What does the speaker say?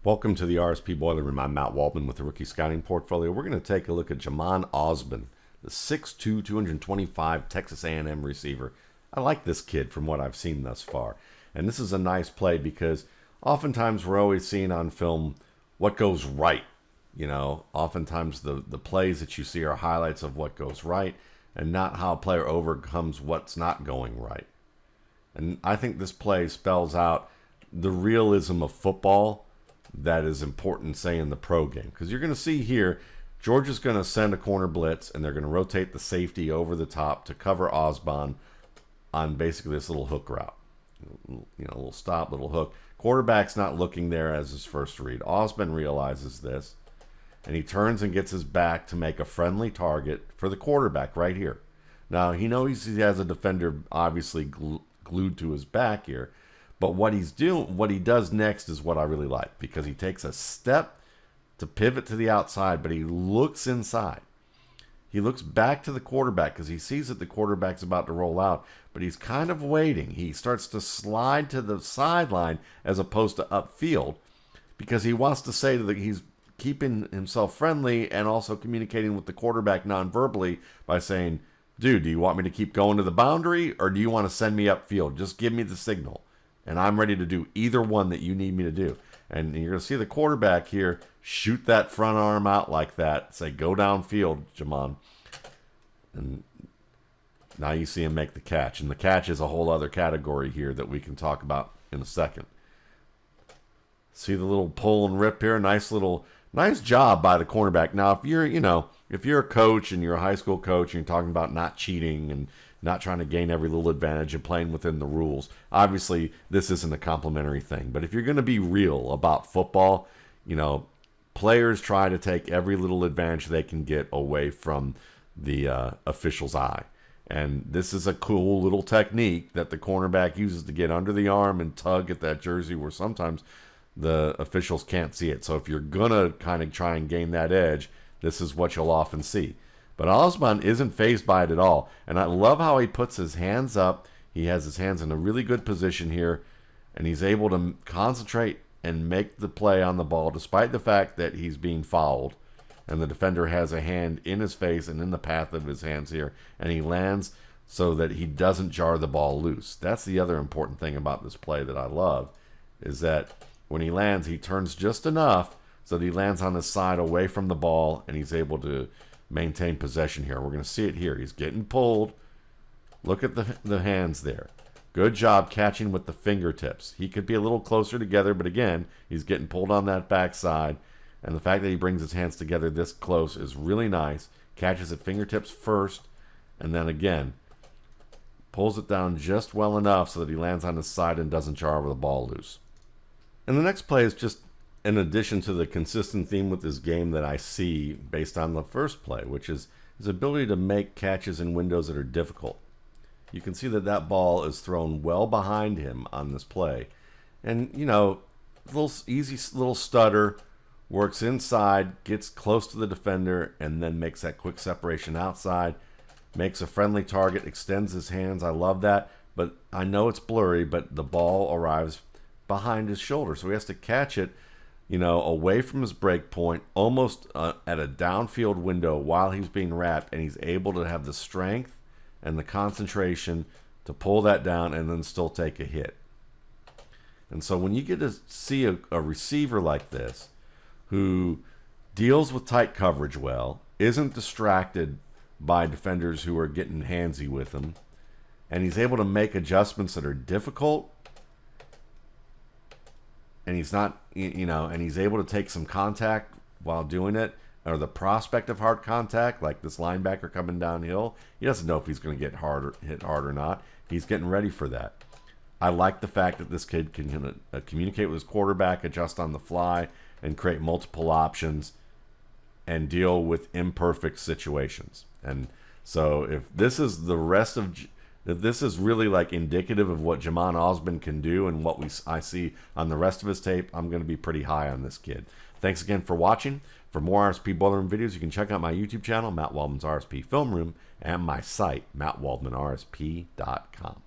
Welcome to the RSP Boiler Room. I'm Matt Waldman with the Rookie Scouting Portfolio. We're going to take a look at Jhamon Ausbon, the 6'2", 225 Texas A&M receiver. I like this kid from what I've seen thus far. And this is a nice play because oftentimes we're always seeing on film what goes right. You know, oftentimes the plays that you see are highlights of what goes right and not how a player overcomes what's not going right. And I think this play spells out the realism of football that is important, say, in the pro game. Because you're going to see here, Georgia's going to send a corner blitz, and they're going to rotate the safety over the top to cover Ausbon on basically this little hook route. You know, a little stop, little hook. Quarterback's not looking there as his first read. Ausbon realizes this, and he turns and gets his back to make a friendly target for the quarterback right here. Now, he knows he has a defender obviously glued to his back here, but what he does next is what I really like, because he takes a step to pivot to the outside, but he looks inside. He looks back to the quarterback because he sees that the quarterback's about to roll out, but he's kind of waiting. He starts to slide to the sideline as opposed to upfield because he wants to say that he's keeping himself friendly and also communicating with the quarterback non-verbally by saying, dude, do you want me to keep going to the boundary or do you want to send me upfield? Just give me the signal. And I'm ready to do either one that you need me to do. And you're going to see the quarterback here shoot that front arm out like that. Say, go downfield, Jhamon. And now you see him make the catch. And the catch is a whole other category here that we can talk about in a second. See the little pull and rip here? Nice job by the cornerback. Now, if you're a coach and you're a high school coach and you're talking about not cheating and not trying to gain every little advantage and playing within the rules, obviously this isn't a complimentary thing. But if you're going to be real about football, players try to take every little advantage they can get away from the official's eye. And this is a cool little technique that the cornerback uses to get under the arm and tug at that jersey where sometimes the officials can't see it. So if you're going to kind of try and gain that edge, this is what you'll often see. But Ausbon isn't fazed by it at all. And I love how he puts his hands up. He has his hands in a really good position here. And he's able to concentrate and make the play on the ball despite the fact that he's being fouled. And the defender has a hand in his face and in the path of his hands here. And he lands so that he doesn't jar the ball loose. That's the other important thing about this play that I love, is that when he lands, he turns just enough so that he lands on his side away from the ball, and he's able to maintain possession here. We're going to see it here. He's getting pulled. Look at the hands there. Good job catching with the fingertips. He could be a little closer together, but again, he's getting pulled on that backside. And the fact that he brings his hands together this close is really nice. Catches at fingertips first, and then again, pulls it down just well enough so that he lands on his side and doesn't jar with the ball loose. And the next play is just in addition to the consistent theme with this game that I see based on the first play, which is his ability to make catches in windows that are difficult. You can see that that ball is thrown well behind him on this play. And, little easy little stutter, works inside, gets close to the defender, and then makes that quick separation outside, makes a friendly target, extends his hands. I love that. But I know it's blurry, but the ball arrives behind his shoulder. So he has to catch it away from his break point, almost at a downfield window while he's being wrapped, and he's able to have the strength and the concentration to pull that down and then still take a hit. And so when you get to see a receiver like this who deals with tight coverage well, isn't distracted by defenders who are getting handsy with him, and he's able to make adjustments that are difficult, and he's not, and he's able to take some contact while doing it, or the prospect of hard contact, like this linebacker coming downhill. He doesn't know if he's going to get hit hard or not. He's getting ready for that. I like the fact that this kid can communicate with his quarterback, adjust on the fly, and create multiple options and deal with imperfect situations. And so if this is if this is really like indicative of what Jhamon Ausbon can do and what I see on the rest of his tape, I'm going to be pretty high on this kid. Thanks again for watching. For more RSP Boiler Room videos, you can check out my YouTube channel, Matt Waldman's RSP Film Room, and my site, mattwaldmanrsp.com.